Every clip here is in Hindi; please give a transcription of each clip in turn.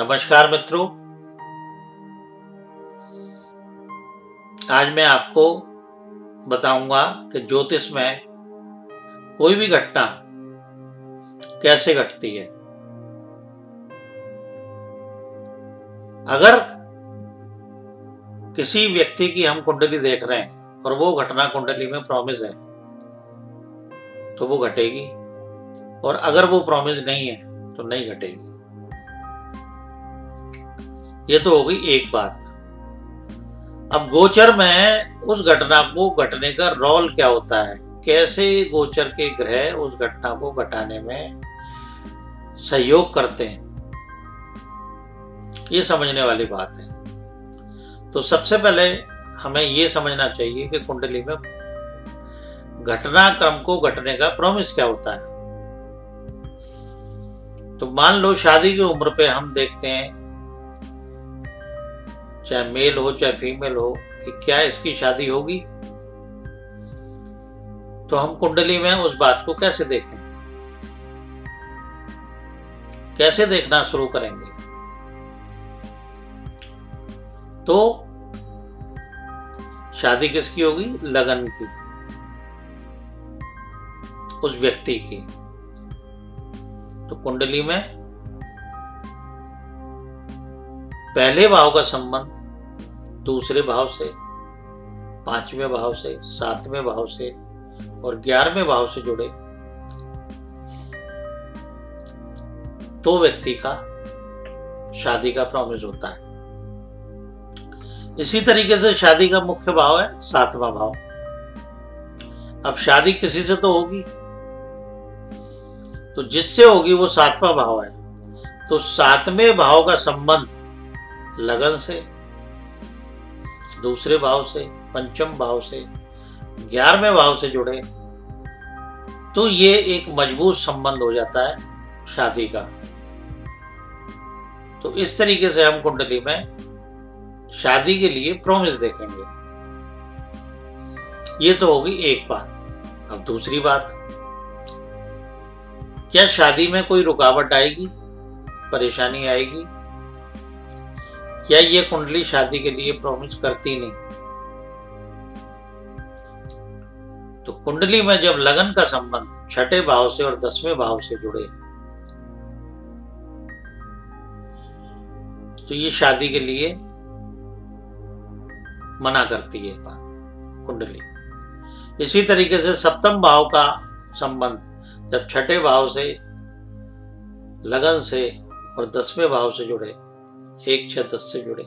नमस्कार मित्रों, आज मैं आपको बताऊंगा कि ज्योतिष में कोई भी घटना कैसे घटती है। अगर किसी व्यक्ति की हम कुंडली देख रहे हैं और वो घटना कुंडली में प्रॉमिस है तो वो घटेगी, और अगर वो प्रॉमिस नहीं है तो नहीं घटेगी। ये तो हो गई एक बात। अब गोचर में उस घटना को घटने का रोल क्या होता है, कैसे गोचर के ग्रह उस घटना को घटाने में सहयोग करते हैं, ये समझने वाली बात है। तो सबसे पहले हमें ये समझना चाहिए कि कुंडली में घटनाक्रम को घटने का प्रॉमिस क्या होता है। तो मान लो शादी की उम्र पे हम देखते हैं, चाहे मेल हो चाहे फीमेल हो, कि क्या इसकी शादी होगी। तो हम कुंडली में उस बात को कैसे देखें, कैसे देखना शुरू करेंगे। तो शादी किसकी होगी, लगन की, उस व्यक्ति की। तो कुंडली में पहले भाव का संबंध दूसरे भाव से, पांचवें भाव से, सातवें भाव से और 11वें भाव से जुड़े तो व्यक्ति का शादी का प्रॉमिस होता है। इसी तरीके से शादी का मुख्य भाव है 7वां भाव। अब शादी किसी से तो होगी, तो जिससे होगी वो 7वां भाव है। तो 7वें भाव का संबंध लगन से, दूसरे भाव से, पंचम भाव से, 11वें भाव से जुड़े तो ये एक मजबूत संबंध हो जाता है शादी का। तो इस तरीके से हम कुंडली में शादी के लिए प्रॉमिस देखेंगे। ये तो होगी एक बात। अब दूसरी बात, क्या शादी में कोई रुकावट आएगी, परेशानी आएगी, या ये कुंडली शादी के लिए प्रॉमिस करती नहीं। तो कुंडली में जब लगन का संबंध 6ठे भाव से और 10वें भाव से जुड़े तो ये शादी के लिए मना करती है बात कुंडली। इसी तरीके से 7वें भाव का संबंध जब 6ठे भाव से, लगन से और 10वें भाव से जुड़े, 1, 6, 10 से जुड़े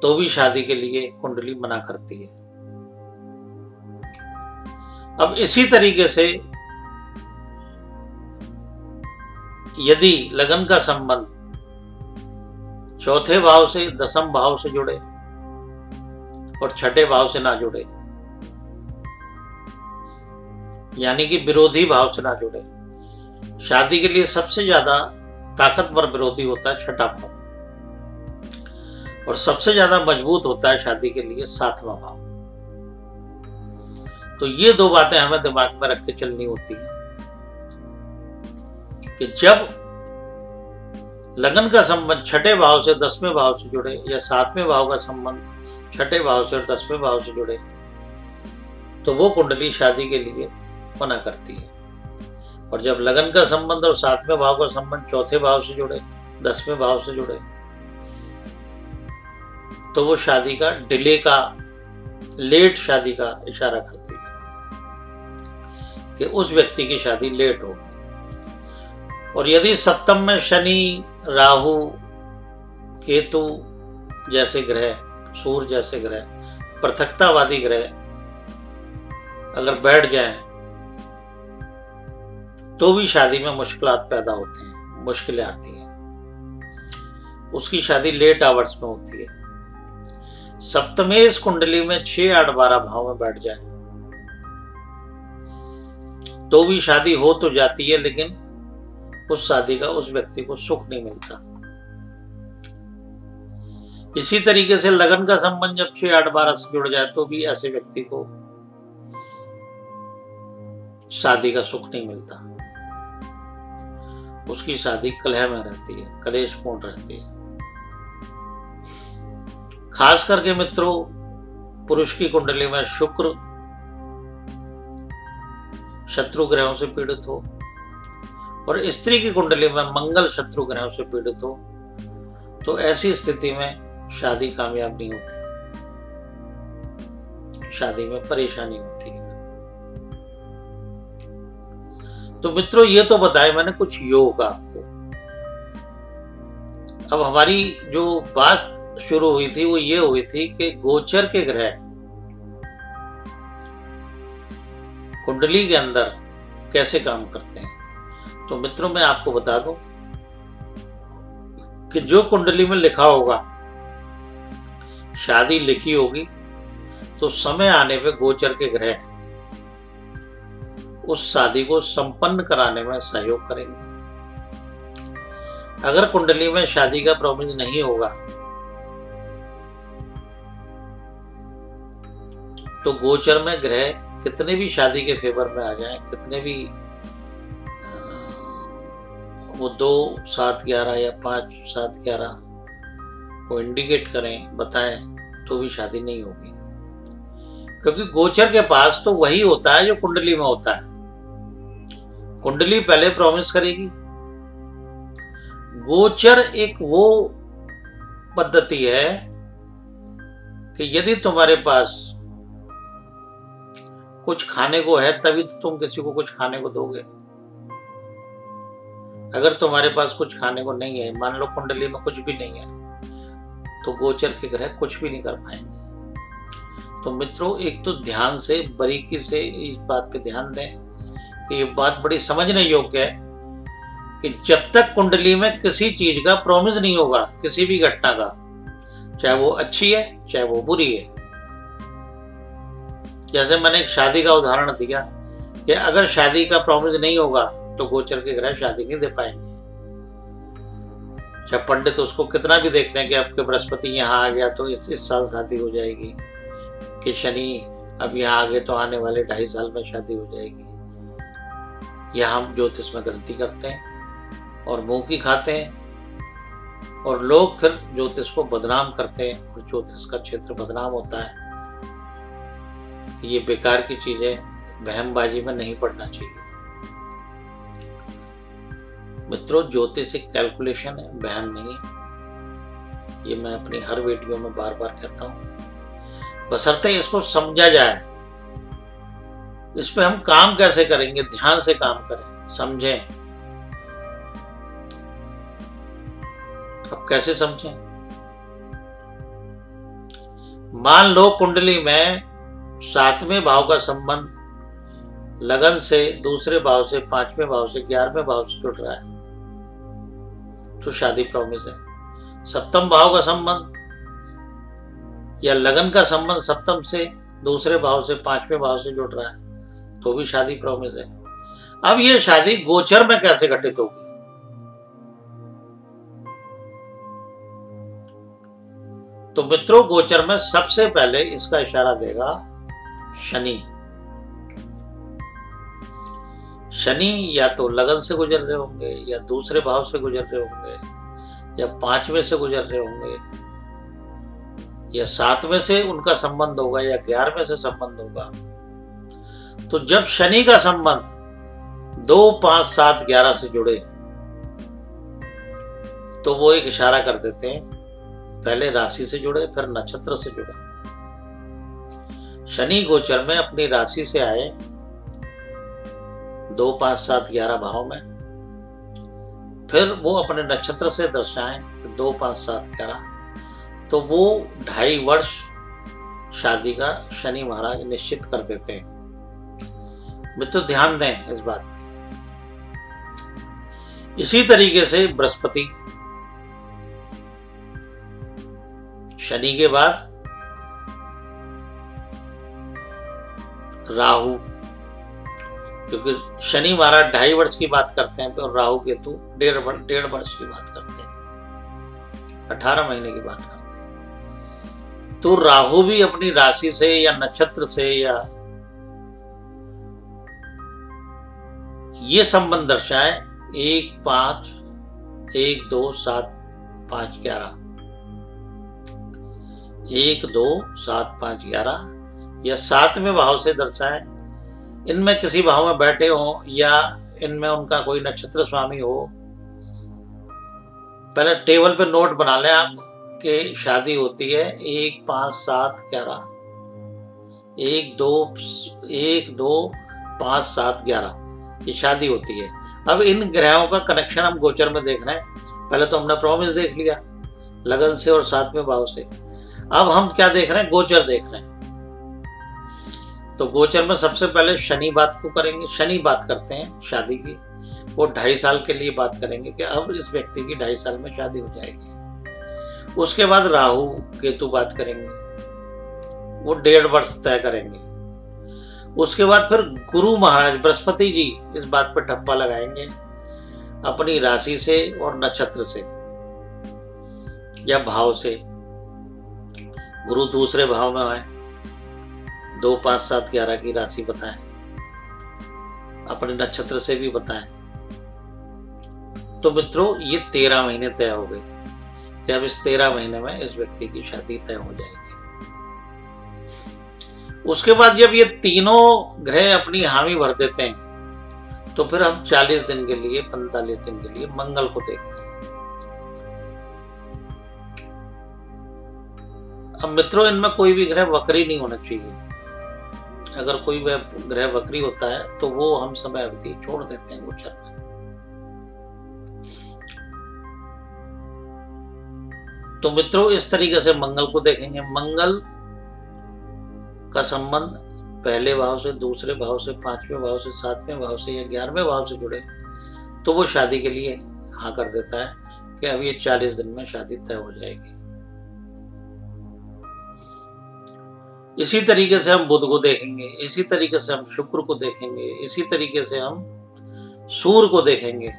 तो भी शादी के लिए कुंडली मना करती है। अब इसी तरीके से यदि लगन का संबंध 4थे भाव से, 10वें भाव से जुड़े और 6ठे भाव से ना जुड़े, यानी कि विरोधी भाव से ना जुड़े, शादी के लिए सबसे ज्यादा ताकतवर विरोधी होता है 6ठा भाव, और सबसे ज्यादा मजबूत होता है शादी के लिए 7वां भाव। तो ये दो बातें हमें दिमाग में रख के चलनी होती है कि जब लगन का संबंध 6ठे भाव से 10वें भाव से जुड़े, या 7वें भाव का संबंध 6ठे भाव से और 10वें भाव से जुड़े तो वो कुंडली शादी के लिए मना करती है। और जब लगन का संबंध और 7वें भाव का संबंध 4थे भाव से जुड़े, 10वें भाव से जुड़े तो वो शादी का डिले का, लेट शादी का इशारा करती है कि उस व्यक्ति की शादी लेट हो। और यदि सप्तम में शनि, राहु, केतु जैसे ग्रह, सूर्य जैसे ग्रह, पृथकतावादी ग्रह अगर बैठ जाएं तो भी शादी में मुश्किलात पैदा होते हैं, मुश्किलें आती हैं। उसकी शादी लेट आवर्स में होती है। सप्तमेश कुंडली में 6, 8, 12 भाव में बैठ जाए तो भी शादी हो तो जाती है, लेकिन उस शादी का उस व्यक्ति को सुख नहीं मिलता। इसी तरीके से लगन का संबंध जब 6, 8, 12 से जुड़ जाए तो भी ऐसे व्यक्ति को शादी का सुख नहीं मिलता। उसकी शादी कलह में रहती है, कलेशपूर्ण रहती है। खास करके मित्रों, पुरुष की कुंडली में शुक्र शत्रु ग्रहों से पीड़ित हो और स्त्री की कुंडली में मंगल शत्रु ग्रहों से पीड़ित हो, तो ऐसी स्थिति में शादी कामयाब नहीं होती, शादी में परेशानी होती है। तो मित्रों, ये तो बताया मैंने कुछ योग आपको। अब हमारी जो बात शुरू हुई थी वो ये हुई थी कि गोचर के ग्रह कुंडली के अंदर कैसे काम करते हैं। तो मित्रों, मैं आपको बता दूं कि जो कुंडली में लिखा होगा, शादी लिखी होगी, तो समय आने पे गोचर के ग्रह उस शादी को संपन्न कराने में सहयोग करेंगे। अगर कुंडली में शादी का प्रॉमिस नहीं होगा तो गोचर में ग्रह कितने भी शादी के फेवर में आ जाएं, कितने भी वो 2, 7, 11 या 5, 7, 11 को इंडिकेट करें, बताएं, तो भी शादी नहीं होगी। क्योंकि गोचर के पास तो वही होता है जो कुंडली में होता है। कुंडली पहले प्रॉमिस करेगी। गोचर एक वो पद्धति है कि यदि तुम्हारे पास कुछ खाने को है तभी तो तुम किसी को कुछ खाने को दोगे। अगर तुम्हारे पास कुछ खाने को नहीं है, मान लो कुंडली में कुछ भी नहीं है, तो गोचर के ग्रह कुछ भी नहीं कर पाएंगे। तो मित्रों, एक तो ध्यान से, बारीकी से इस बात पे ध्यान दें कि ये बात बड़ी समझने योग्य है कि जब तक कुंडली में किसी चीज का प्रॉमिस नहीं होगा, किसी भी घटना का, चाहे वो अच्छी है चाहे वो बुरी है। जैसे मैंने एक शादी का उदाहरण दिया कि अगर शादी का प्रॉमिस नहीं होगा तो गोचर के ग्रह शादी नहीं दे पाएंगे। चाहे पंडित उसको कितना भी देखते हैं कि आपके बृहस्पति यहाँ आ गया तो इस साल शादी हो जाएगी, कि शनि अब यहाँ आ गए तो आने वाले 2.5 साल में शादी हो जाएगी। यह हम ज्योतिष में गलती करते हैं और मुंह की खाते हैं, और लोग फिर ज्योतिष को बदनाम करते हैं और ज्योतिष का क्षेत्र बदनाम होता है। ये बेकार की चीजें, वहमबाजी में नहीं पड़ना चाहिए। मित्रों, ज्योतिष एक कैलकुलेशन है, वहम नहीं है। ये मैं अपनी हर वीडियो में बार बार कहता हूं, बशर्ते इसको समझा जाए। इस पे हम काम कैसे करेंगे, ध्यान से काम करें, समझें। अब कैसे समझें? मान लो कुंडली में 7वें भाव का संबंध लगन से, दूसरे भाव से, 5वें भाव से, 11वें भाव से जुड़ रहा है तो शादी प्रॉमिस है। 7म भाव का संबंध या लगन का संबंध 7म से, दूसरे भाव से, 5वें भाव से जुड़ रहा है तो भी शादी प्रॉमिस है। अब ये शादी गोचर में कैसे घटित होगी? तो मित्रों, गोचर में सबसे पहले इसका इशारा देगा शनि। शनि या तो लगन से गुजर रहे होंगे, या दूसरे भाव से गुजर रहे होंगे, या 5वें से गुजर रहे होंगे, या 7वें से उनका संबंध होगा, या 11वें से संबंध होगा। तो जब शनि का संबंध 2, 5, 7, 11 से जुड़े तो वो एक इशारा कर देते हैं, पहले राशि से जुड़े फिर नक्षत्र से जुड़े। शनि गोचर में अपनी राशि से आए 2, 5, 7, 11 भाव में, फिर वो अपने नक्षत्र से दर्शाएं 2, 5, 7, 11, तो वो 2.5 वर्ष शादी का शनि महाराज निश्चित कर देते हैं। मित्रों, ध्यान दें इस बात पे। इसी तरीके से बृहस्पति, शनि के बाद राहु, क्योंकि शनि महाराज 2.5 वर्ष की बात करते हैं और राहु केतु 1.5 वर्ष की बात करते हैं, 18 महीने की बात करते हैं। तो राहु भी अपनी राशि से या नक्षत्र से या ये संबंध दर्शाए 1 5 1 2 7 5 11, 1 2 7 5 11 या 7वें भाव से दर्शाए। इनमें किसी भाव में बैठे हो या इनमें उनका कोई नक्षत्र स्वामी हो। पहले टेबल पे नोट बना लें आप कि शादी होती है 1 5 7 11, 1 2 5 7 11, ये शादी होती है। अब इन ग्रहों का कनेक्शन हम गोचर में देख रहे हैं। पहले तो हमने प्रॉमिस देख लिया लगन से और 7वें भाव से। अब हम क्या देख रहे हैं, गोचर देख रहे हैं। तो गोचर में सबसे पहले शनि बात को करेंगे, शनि बात करते हैं शादी की। वो 2.5 साल के लिए बात करेंगे कि अब इस व्यक्ति की 2.5 साल में शादी हो जाएगी। उसके बाद राहु केतु बात करेंगे, वो 1.5 वर्ष तय करेंगे। उसके बाद फिर गुरु महाराज बृहस्पति जी इस बात पर ठप्पा लगाएंगे अपनी राशि से और नक्षत्र से या भाव से। गुरु दूसरे भाव में आए, 2 5 7 11 की राशि बताएं, अपने नक्षत्र से भी बताएं। तो मित्रों ये 13 महीने तय हो गए कि अब इस 13 महीने में इस व्यक्ति की शादी तय हो जाएगी। उसके बाद जब ये तीनों ग्रह अपनी हामी भर देते हैं तो फिर हम 40 दिन के लिए 45 दिन के लिए मंगल को देखते हैं। अब मित्रों इनमें कोई भी ग्रह वक्री नहीं होना चाहिए। अगर कोई ग्रह वक्री होता है तो वो हम समय अवधि छोड़ देते हैं गोचर में। तो मित्रों इस तरीके से मंगल को देखेंगे। मंगल का संबंध पहले भाव से, दूसरे भाव से, 5वें भाव से, 7वें भाव से या 11वें भाव से जुड़े तो वो शादी के लिए हाँ कर देता है कि अब ये 40 दिन में शादी तय हो जाएगी। इसी तरीके से हम बुध को देखेंगे, इसी तरीके से हम शुक्र को देखेंगे, इसी तरीके से हम सूर्य को देखेंगे।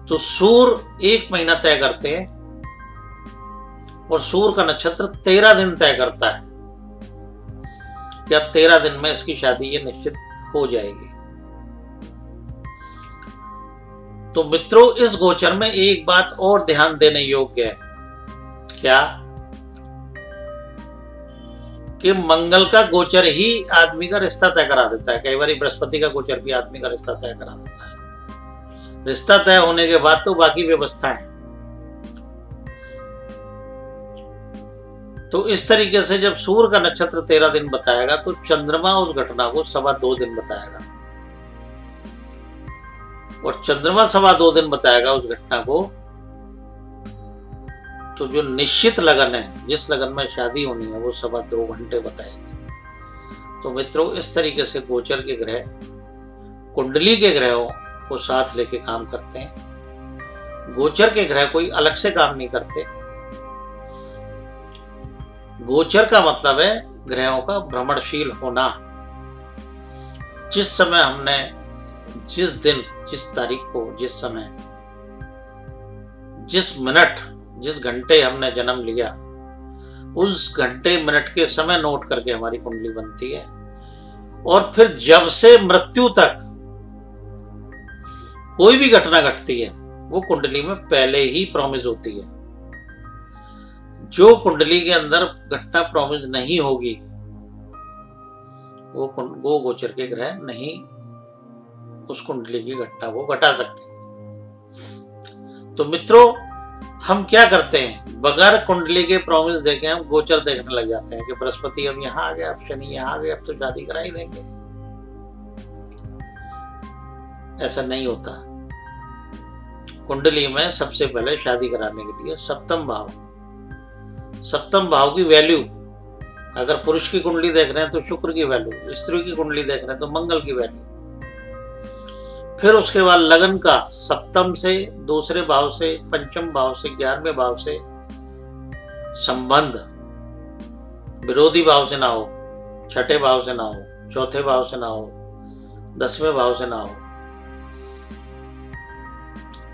तो सूर्य 1 महीना तय करते हैं और सूर्य का नक्षत्र 13 दिन तय करता है कि अब 13 दिन में इसकी शादी ये निश्चित हो जाएगी। तो मित्रों इस गोचर में एक बात और ध्यान देने योग्य है, क्या कि मंगल का गोचर ही आदमी का रिश्ता तय करा देता है। कई बार बृहस्पति का गोचर भी आदमी का रिश्ता तय करा देता है। रिश्ता तय होने के बाद तो बाकी व्यवस्थाएं। तो इस तरीके से जब सूर्य का नक्षत्र 13 दिन बताएगा तो चंद्रमा उस घटना को 2.25 दिन बताएगा और चंद्रमा 2.25 दिन बताएगा उस घटना को। तो जो निश्चित लगन है, जिस लगन में शादी होनी है, वो 2.25 घंटे बताएगी। तो मित्रों इस तरीके से गोचर के ग्रह कुंडली के ग्रहों को साथ लेके काम करते हैं। गोचर के ग्रह कोई अलग से काम नहीं करते। गोचर का मतलब है ग्रहों का भ्रमणशील होना। जिस समय हमने, जिस दिन, जिस तारीख को, जिस समय, जिस मिनट, जिस घंटे हमने जन्म लिया, उस घंटे मिनट के समय नोट करके हमारी कुंडली बनती है। और फिर जब से मृत्यु तक कोई भी घटना घटती है वो कुंडली में पहले ही प्रॉमिस होती है। जो कुंडली के अंदर घटना प्रॉमिस नहीं होगी वो गोचर के ग्रह नहीं उस कुंडली की घटना को घटा सकते। तो मित्रों हम क्या करते हैं, बगैर कुंडली के प्रॉमिस देके हम गोचर देखने लग जाते हैं कि बृहस्पति अब यहाँ आ गया, अब शनि यहाँ आ गया, अब तो शादी करा ही देंगे। ऐसा नहीं होता। कुंडली में सबसे पहले शादी कराने के लिए सप्तम भाव की वैल्यू, अगर पुरुष की कुंडली देख रहे हैं तो शुक्र की वैल्यू, स्त्री की कुंडली देख रहे हैं तो मंगल की वैल्यू। फिर उसके बाद लगन का सप्तम से, दूसरे भाव से, पंचम भाव से, 11वें भाव से संबंध विरोधी भाव से ना हो, छठे भाव से ना हो, चौथे भाव से ना हो, 10वें भाव से ना हो।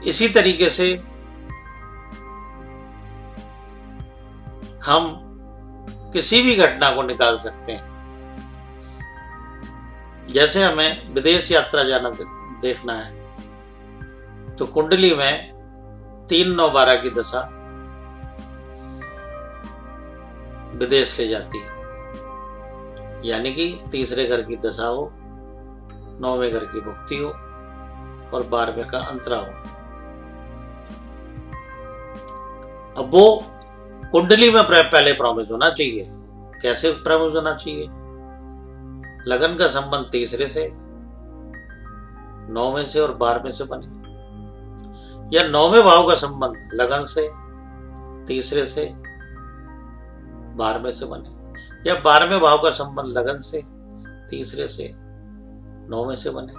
इसी तरीके से हम किसी भी घटना को निकाल सकते हैं। जैसे हमें विदेश यात्रा देखना है तो कुंडली में 3, 9, 12 की दशा विदेश ले जाती है, यानी कि तीसरे घर की दशा हो, 9वें घर की भुक्ति हो और 12वें का अंतरा हो। अब वो कुंडली में पहले प्रॉमिस होना चाहिए। कैसे प्रॉमिस होना चाहिए? लगन का संबंध तीसरे से, 9वें से और 12वें से बने, या 9वें भाव का संबंध लगन से, तीसरे से, 12वें से बने, या 12वें भाव का संबंध लगन से, तीसरे से, 9वें से बने,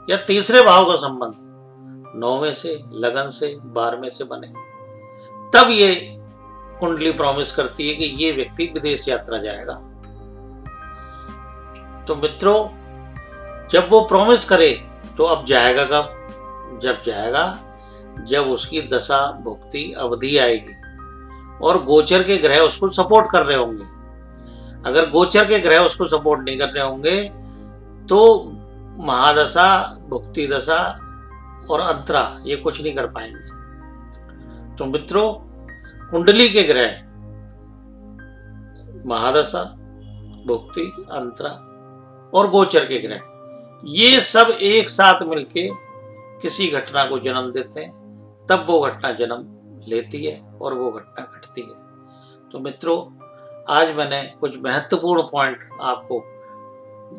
या तीसरे भाव का संबंध 9वें से, लगन से, 12वें से बने। तब ये कुंडली प्रॉमिस करती है कि ये व्यक्ति विदेश यात्रा जाएगा। तो मित्रों, जब वो प्रॉमिस करे तो अब जाएगा कब? जब जाएगा जब उसकी दशा भुक्ति अवधि आएगी और गोचर के ग्रह उसको सपोर्ट कर रहे होंगे। अगर गोचर के ग्रह उसको सपोर्ट नहीं कर रहे होंगे तो महादशा, भुक्ति दशा और अंतरा ये कुछ नहीं कर पाएंगे। तो मित्रों, कुंडली के ग्रह महादशा, भुक्ति, अंतरा और गोचर के ग्रह ये सब एक साथ मिलके किसी घटना को जन्म देते हैं, तब वो घटना जन्म लेती है और वो घटना घटती है। तो मित्रों, आज मैंने कुछ महत्वपूर्ण पॉइंट आपको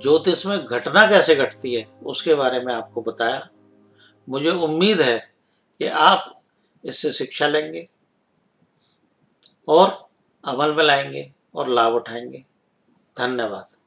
ज्योतिष में घटना कैसे घटती है उसके बारे में आपको बताया। मुझे उम्मीद है कि आप इससे शिक्षा लेंगे और अमल में लाएंगे और लाभ उठाएंगे। धन्यवाद।